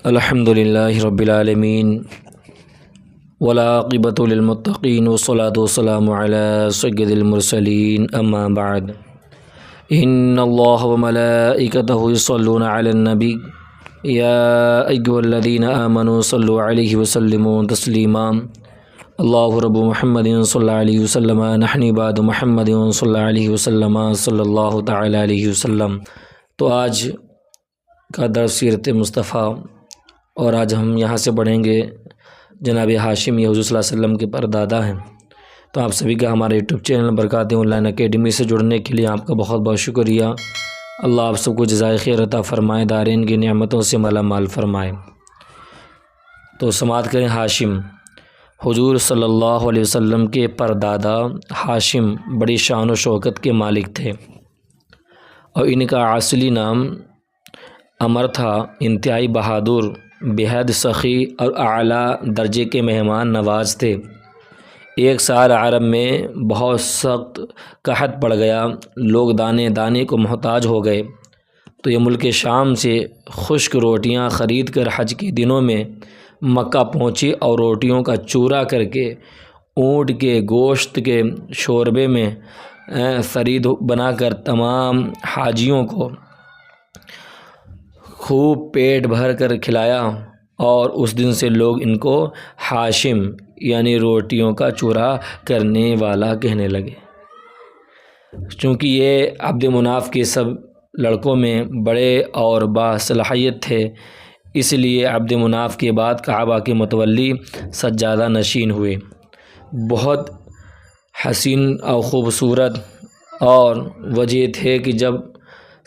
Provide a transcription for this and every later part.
الحمد للہ رب العالمین والعاقبۃ للمتقین والصلاۃ والسلام علی سید المرسلین اما بعد ان اللہ وملائکتہ یصلون علی النبی یا ایھا الذین آمنوا صلوا علیہ وسلموا تسلیما اللہ رب محمد صلی اللہ علیہ وسلم نحن بعد محمد صلی اللہ علیہ وسلم صلی اللہ تعالی علیہ وسلم۔ تو آج کا درس سیرت مصطفیٰ، اور آج ہم یہاں سے پڑھیں گے جناب ہاشم، یہ حضور صلی اللہ علیہ وسلم کے پردادا ہیں۔ تو آپ سبھی کا ہمارے یوٹیوب چینل برکات آن لائن اکیڈمی سے جڑنے کے لیے آپ کا بہت بہت شکریہ۔ اللہ آپ سب کو جزائے خیر عطا فرمائے، دارین کی نعمتوں سے مالا مال فرمائے۔ تو سماعت کریں۔ ہاشم حضور صلی اللہ علیہ وسلم کے پردادا ہاشم بڑی شان و شوکت کے مالک تھے، اور ان کا اصلی نام عمر تھا۔ انتہائی بہادر، بےحد سخی اور اعلیٰ درجے کے مہمان نواز تھے۔ ایک سال عرب میں بہت سخت قحط پڑ گیا، لوگ دانے دانے کو محتاج ہو گئے، تو یہ ملک شام سے خشک روٹیاں خرید کر حج کے دنوں میں مکہ پہنچی، اور روٹیوں کا چورا کر کے اونٹ کے گوشت کے شوربے میں فرید بنا کر تمام حاجیوں کو خوب پیٹ بھر کر کھلایا، اور اس دن سے لوگ ان کو ہاشم یعنی روٹیوں کا چورا کرنے والا کہنے لگے۔ چونکہ یہ عبد مناف کے سب لڑکوں میں بڑے اور باصلاحیت تھے، اس لیے عبد مناف کے بعد کعبہ کے متولی سجادہ نشین ہوئے۔ بہت حسین اور خوبصورت، اور وجہ تھے کہ جب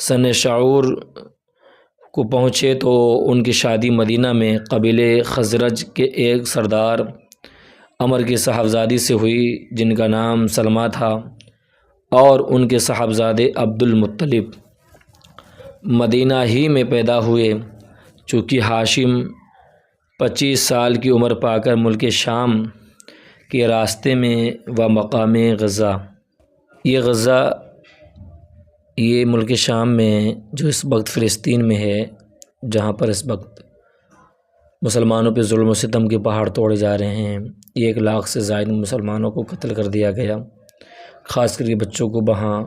سن شعور کو پہنچے تو ان کی شادی مدینہ میں قبیلے خزرج کے ایک سردار عمر کی صاحبزادی سے ہوئی، جن کا نام سلمہ تھا، اور ان کے صاحبزادے عبد المطلب مدینہ ہی میں پیدا ہوئے۔ چونکہ ہاشم 25 سال کی عمر پا کر ملک شام کے راستے میں و مقام غزہ، یہ ملک شام میں جو اس وقت فلسطین میں ہے، جہاں پر اس وقت مسلمانوں پہ ظلم و ستم کے پہاڑ توڑے جا رہے ہیں، 1 لاکھ سے زائد مسلمانوں کو قتل کر دیا گیا، خاص کر کے بچوں کو وہاں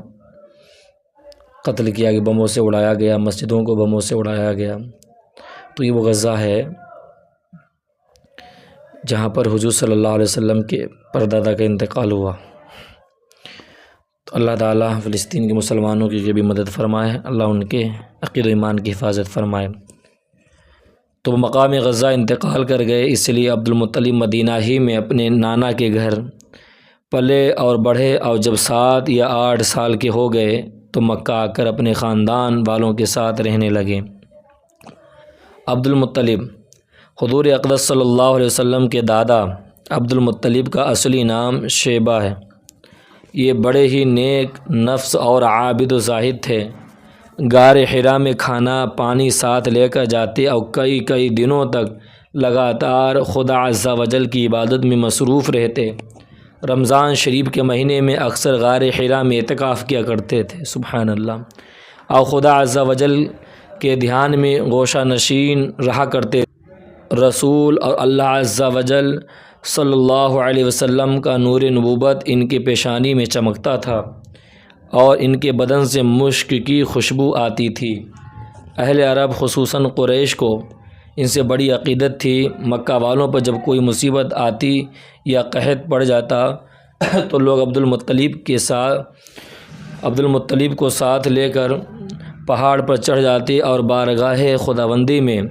قتل کیا گیا، بموں سے اڑایا گیا، مسجدوں کو بموں سے اڑایا گیا۔ تو یہ وہ غزہ ہے جہاں پر حضور صلی اللہ علیہ وسلم کے پردادا کا انتقال ہوا۔ تو اللہ تعالیٰ فلسطین کے مسلمانوں کی بھی مدد فرمائے، اللہ ان کے عقیدہ و ایمان کی حفاظت فرمائے۔ تو مقام غزہ انتقال کر گئے، اس لیے عبد المطلب مدینہ ہی میں اپنے نانا کے گھر پلے اور بڑھے، اور جب 7 یا 8 سال کے ہو گئے تو مکہ آ کر اپنے خاندان والوں کے ساتھ رہنے لگے۔ عبد المطلب حضور اقدس صلی اللہ علیہ وسلم کے دادا عبد المطلب کا اصلی نام شیبہ ہے۔ یہ بڑے ہی نیک نفس اور عابد و زاہد تھے۔ غار حرا میں کھانا پانی ساتھ لے کر جاتے، اور کئی دنوں تک لگاتار خدا عز و جل کی عبادت میں مصروف رہتے۔ رمضان شریف کے مہینے میں اکثر غار حرا میں اعتکاف کیا کرتے تھے، سبحان اللہ، اور خدا عز و جل کے دھیان میں گوشہ نشین رہا کرتے۔ رسول اور اللہ عز و جل صلی اللہ علیہ وسلم کا نور نبوت ان کی پیشانی میں چمکتا تھا، اور ان کے بدن سے مشک کی خوشبو آتی تھی۔ اہل عرب خصوصاً قریش کو ان سے بڑی عقیدت تھی۔ مکہ والوں پر جب کوئی مصیبت آتی یا قحط پڑ جاتا تو لوگ عبد المطلب کو ساتھ لے کر پہاڑ پر چڑھ جاتے، اور بارگاہ خداوندی میں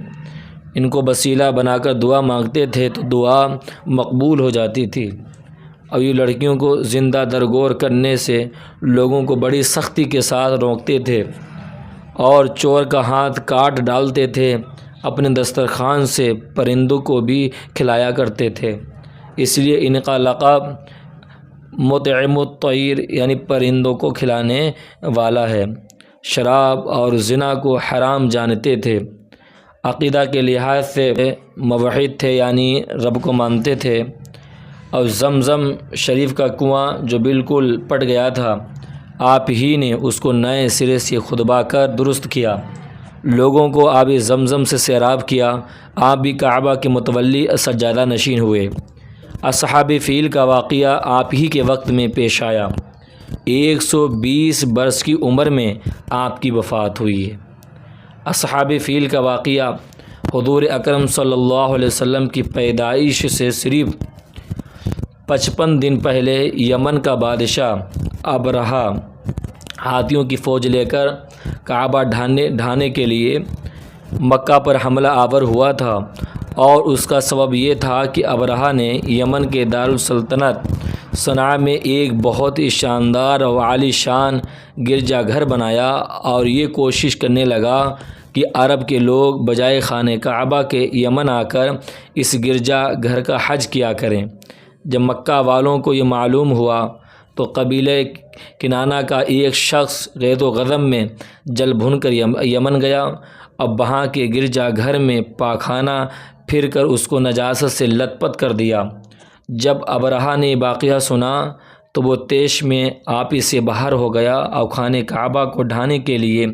ان کو وسیلہ بنا کر دعا مانگتے تھے، تو دعا مقبول ہو جاتی تھی۔ اور یہ لڑکیوں کو زندہ درگور کرنے سے لوگوں کو بڑی سختی کے ساتھ روکتے تھے، اور چور کا ہاتھ کاٹ ڈالتے تھے۔ اپنے دسترخوان سے پرندوں کو بھی کھلایا کرتے تھے، اس لیے ان کا لقب مطعم الطیر یعنی پرندوں کو کھلانے والا ہے۔ شراب اور زنا کو حرام جانتے تھے۔ عقیدہ کے لحاظ سے موحد تھے، یعنی رب کو مانتے تھے، اور زمزم شریف کا کنواں جو بالکل پٹ گیا تھا، آپ ہی نے اس کو نئے سرے سے کھدوا کر درست کیا، لوگوں کو آب زمزم سے سیراب کیا، آپ بھی کعبہ کے متولی سجادہ نشین ہوئے۔ اصحاب فیل کا واقعہ آپ ہی کے وقت میں پیش آیا، 120 برس کی عمر میں آپ کی وفات ہوئی ہے۔ اصحاب فیل کا واقعہ حضور اکرم صلی اللہ علیہ وسلم کی پیدائش سے صرف 55 دن پہلے یمن کا بادشاہ ابرہہ ہاتھیوں کی فوج لے کر کعبہ ڈھانے کے لیے مکہ پر حملہ آور ہوا تھا، اور اس کا سبب یہ تھا کہ ابرہہ نے یمن کے دارالسلطنت صنعاء میں ایک بہت ہی شاندار و عالی شان گرجا گھر بنایا، اور یہ کوشش کرنے لگا کہ عرب کے لوگ بجائے خانہ کعبہ کے یمن آ کر اس گرجا گھر کا حج کیا کریں۔ جب مکہ والوں کو یہ معلوم ہوا تو قبیلہ کنانہ کا ایک شخص غیظ و غضب میں جل بھن کر یمن گیا، اب وہاں کے گرجا گھر میں پاخانہ پھر کر اس کو نجاست سے لت پت کر دیا۔ جب ابرہہ نے واقعہ سنا تو وہ طیش میں آپی سے باہر ہو گیا اور خانہ کعبہ کو ڈھانے کے لیے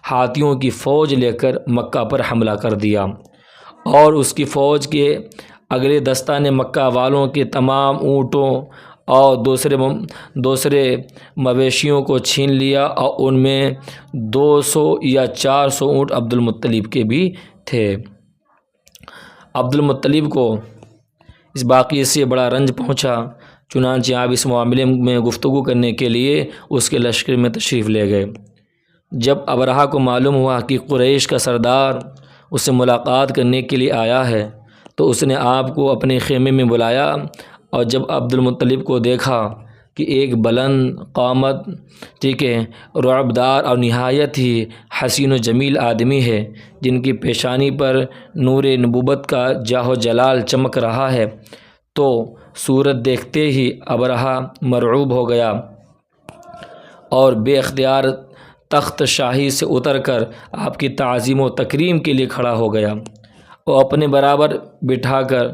ہاتھیوں کی فوج لے کر مکہ پر حملہ کر دیا، اور اس کی فوج کے اگلے دستہ نے مکہ والوں کے تمام اونٹوں اور دوسرے مویشیوں کو چھین لیا، اور ان میں 200 یا 400 اونٹ عبد المطلب کے بھی تھے۔ عبد المطلب کو اس واقعے سے بڑا رنج پہنچا، چنانچہ آپ اس معاملے میں گفتگو کرنے کے لیے اس کے لشکر میں تشریف لے گئے۔ جب ابرہہ کو معلوم ہوا کہ قریش کا سردار اس سے ملاقات کرنے کے لیے آیا ہے تو اس نے آپ کو اپنے خیمے میں بلایا، اور جب عبد المطلب کو دیکھا کہ ایک بلند قامت، رعبدار اور نہایت ہی حسین و جمیل آدمی ہے، جن کی پیشانی پر نور نبوت کا جاہ و جلال چمک رہا ہے، تو صورت دیکھتے ہی ابرہہ مرعوب ہو گیا اور بے اختیار تخت شاہی سے اتر کر آپ کی تعظیم و تکریم کے لیے کھڑا ہو گیا۔ وہ اپنے برابر بٹھا کر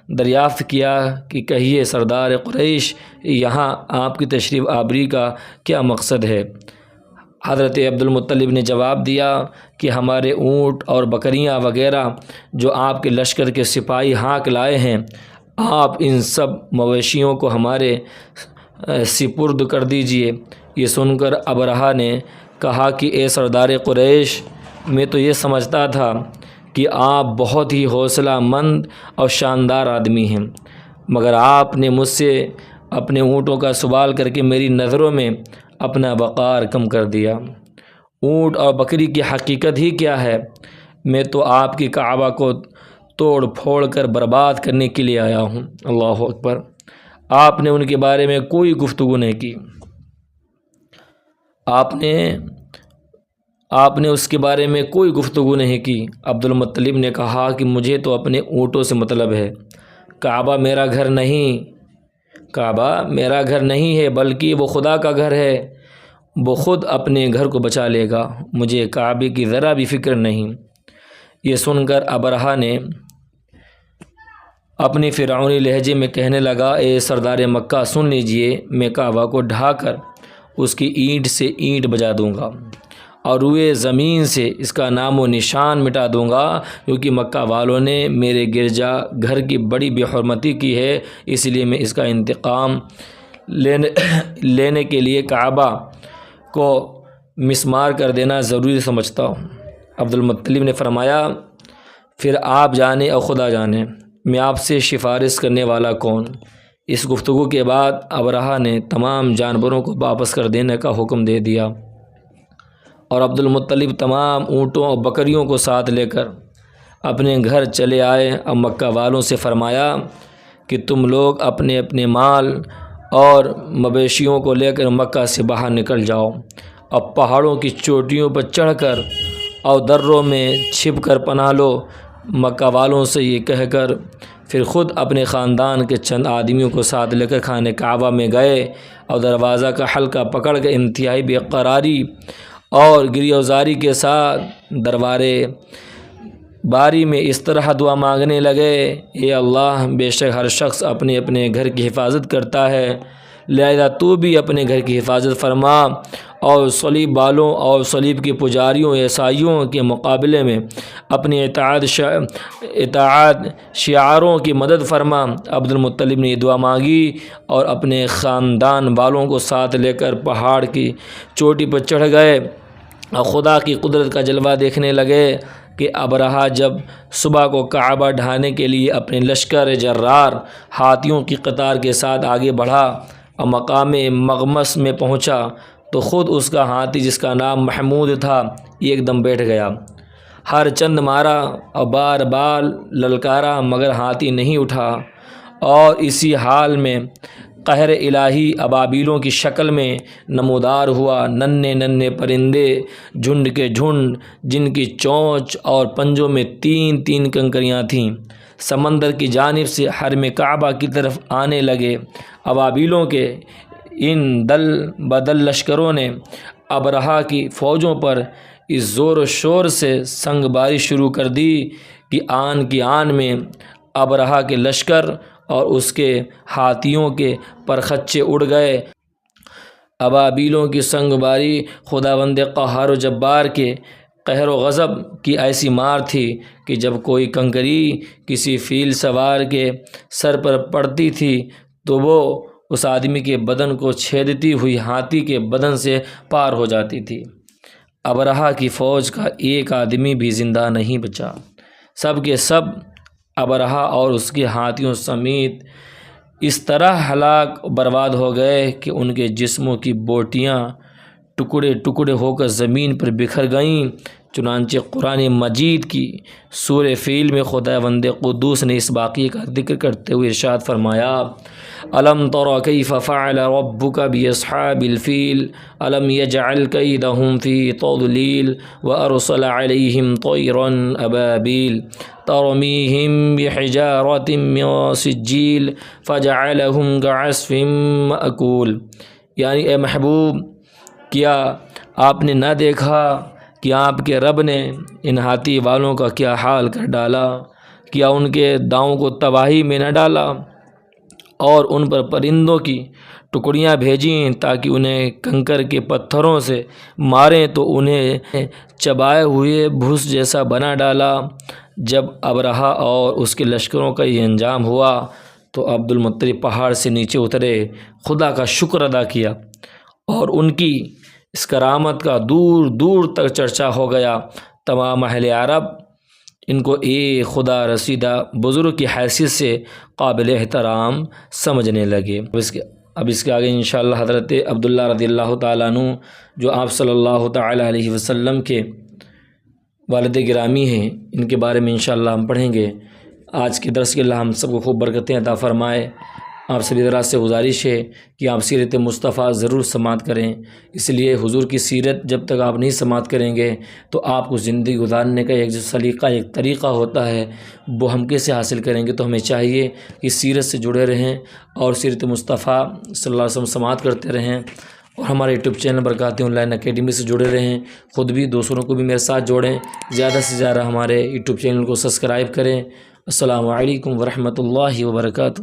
دریافت کیا کہ کہیے سردار قریش، یہاں آپ کی تشریف آوری کا کیا مقصد ہے؟ حضرت عبد المطلب نے جواب دیا کہ ہمارے اونٹ اور بکریاں وغیرہ جو آپ کے لشکر کے سپاہی ہانک لائے ہیں، آپ ان سب مویشیوں کو ہمارے سپرد کر دیجئے۔ یہ سن کر ابرہہ نے کہا کہ اے سردار قریش، میں تو یہ سمجھتا تھا کہ آپ بہت ہی حوصلہ مند اور شاندار آدمی ہیں، مگر آپ نے مجھ سے اپنے اونٹوں کا سوال کر کے میری نظروں میں اپنا وقار کم کر دیا۔ اونٹ اور بکری کی حقیقت ہی کیا ہے؟ میں تو آپ کی کعبہ کو توڑ پھوڑ کر برباد کرنے کے لیے آیا ہوں۔ اللہ اکبر! آپ نے ان کے بارے میں کوئی گفتگو نہیں کی، آپ نے اس کے بارے میں کوئی گفتگو نہیں کی۔ عبد المطلب نے کہا کہ مجھے تو اپنے اونٹوں سے مطلب ہے، کعبہ میرا گھر نہیں ہے بلکہ وہ خدا کا گھر ہے، وہ خود اپنے گھر کو بچا لے گا، مجھے کعبے کی ذرا بھی فکر نہیں۔ یہ سن کر ابرہہ نے اپنی فرعونی لہجے میں کہنے لگا، اے سردار مکہ سن لیجئے، میں کعبہ کو ڈھا کر اس کی اینٹ سے اینٹ بجا دوں گا اور روئے زمین سے اس کا نام و نشان مٹا دوں گا، کیونکہ مکہ والوں نے میرے گرجا گھر کی بڑی بے حرمتی کی ہے، اس لیے میں اس کا انتقام لینے کے لیے کعبہ کو مسمار کر دینا ضروری سمجھتا ہوں۔ عبد المطلب نے فرمایا، پھر آپ جانے اور خدا جانے، میں آپ سے سفارش کرنے والا کون؟ اس گفتگو کے بعد ابرہہ نے تمام جانوروں کو واپس کر دینے کا حکم دے دیا، اور عبد المطلب تمام اونٹوں اور بکریوں کو ساتھ لے کر اپنے گھر چلے آئے، اور مکہ والوں سے فرمایا کہ تم لوگ اپنے اپنے مال اور مویشیوں کو لے کر مکہ سے باہر نکل جاؤ، اور پہاڑوں کی چوٹیوں پر چڑھ کر اور دروں میں چھپ کر پناہ لو۔ مکہ والوں سے یہ کہہ کر پھر خود اپنے خاندان کے چند آدمیوں کو ساتھ لے کر خانہ کعبہ میں گئے، اور دروازہ کا حلقہ پکڑ کے انتہائی بے قراری اور گریہ وزاری کے ساتھ دربارے باری میں اس طرح دعا مانگنے لگے، اے اللہ، بے شک ہر شخص اپنے اپنے گھر کی حفاظت کرتا ہے، لہذا تو بھی اپنے گھر کی حفاظت فرما اور صلیب والوں اور صلیب کے پجاریوں عیسائیوں کے مقابلے میں اپنی اطاعت شعاروں کی مدد فرما۔ عبد المطلب نے یہ دعا مانگی اور اپنے خاندان والوں کو ساتھ لے کر پہاڑ کی چوٹی پر چڑھ گئے اور خدا کی قدرت کا جلوہ دیکھنے لگے کہ ابرہہ جب صبح کو کعبہ ڈھانے کے لیے اپنے لشکر جرار ہاتھیوں کی قطار کے ساتھ آگے بڑھا اور مقام مغمس میں پہنچا تو خود اس کا ہاتھی جس کا نام محمود تھا ایک دم بیٹھ گیا۔ ہر چند مارا اور بار بار للکارا مگر ہاتھی نہیں اٹھا، اور اسی حال میں قہر الہی ابابیلوں کی شکل میں نمودار ہوا۔ ننھے ننھے پرندے جھنڈ کے جھنڈ جن کی چونچ اور پنجوں میں تین تین کنکریاں تھیں سمندر کی جانب سے حرم کعبہ کی طرف آنے لگے۔ ابابیلوں کے ان دل بدل لشکروں نے ابرہہ کی فوجوں پر اس زور و شور سے سنگ باری شروع کر دی کہ آن کی آن میں ابرہہ کے لشکر اور اس کے ہاتھیوں کے پرخچے اڑ گئے۔ ابابیلوں کی سنگ باری خداوند قہار و جبار کے قہر و غضب کی ایسی مار تھی کہ جب کوئی کنکری کسی فیل سوار کے سر پر پڑتی تھی تو وہ اس آدمی کے بدن کو چھیدتی ہوئی ہاتھی کے بدن سے پار ہو جاتی تھی۔ ابرہہ کی فوج کا ایک آدمی بھی زندہ نہیں بچا، سب کے سب ابرہہ اور اس کے ہاتھیوں سمیت اس طرح ہلاک برباد ہو گئے کہ ان کے جسموں کی بوٹیاں ٹکڑے ٹکڑے ہو کر زمین پر بکھر گئیں۔ چنانچہ قرآن مجید کی سورہ فیل میں خداوند قدوس نے اس واقعے کا ذکر کرتے ہوئے ارشاد فرمایا: الم تر کیف فعل ربک باصحاب الفیل الم یجعل کیدہم فی تضلیل وارسل علیہم طیرا ابابیل ترمیہم بحجارۃ من سجیل فجعلہم کعصف مأکول۔ یعنی اے محبوب، کیا آپ نے نہ دیکھا کہ آپ کے رب نے ان ہاتھی والوں کا کیا حال کر ڈالا؟ کیا ان کے داؤں کو تباہی میں نہ ڈالا اور ان پر پرندوں کی ٹکڑیاں بھیجیں تاکہ انہیں کنکر کے پتھروں سے ماریں تو انہیں چبائے ہوئے بھوس جیسا بنا ڈالا۔ جب ابرہہ اور اس کے لشکروں کا یہ انجام ہوا تو عبد المطلب پہاڑ سے نیچے اترے، خدا کا شکر ادا کیا اور ان کی اس کرامت کا دور دور تک چرچا ہو گیا۔ تمام اہل عرب ان کو ایک خدا رسیدہ بزرگ کی حیثیت سے قابل احترام سمجھنے لگے۔ اب اس کے آگے انشاءاللہ حضرت عبداللہ رضی اللہ تعالیٰ عنہ جو آپ صلی اللہ تعالیٰ علیہ وسلم کے والد گرامی ہیں، ان کے بارے میں انشاءاللہ ہم پڑھیں گے۔ آج کے درس کے اللہ ہم سب کو خوب برکتیں عطا فرمائے۔ آپ سبھی حضرات سے گزارش ہے کہ آپ سیرت مصطفیٰ ضرور سماعت کریں، اس لیے حضور کی سیرت جب تک آپ نہیں سماعت کریں گے تو آپ کو زندگی گزارنے کا ایک جو سلیقہ ایک طریقہ ہوتا ہے وہ ہم کیسے حاصل کریں گے؟ تو ہمیں چاہیے کہ سیرت سے جڑے رہیں اور سیرت مصطفیٰ صلی اللہ علیہ وسلم سماعت کرتے رہیں، اور ہمارے یوٹیوب چینل برکات آن لائن اکیڈمی سے جڑے رہیں۔ خود بھی دوسروں کو بھی میرے ساتھ جوڑیں، زیادہ سے زیادہ ہمارے یوٹیوب چینل کو سبسکرائب کریں۔ السلام علیکم ورحمۃ اللہ وبرکاتہ۔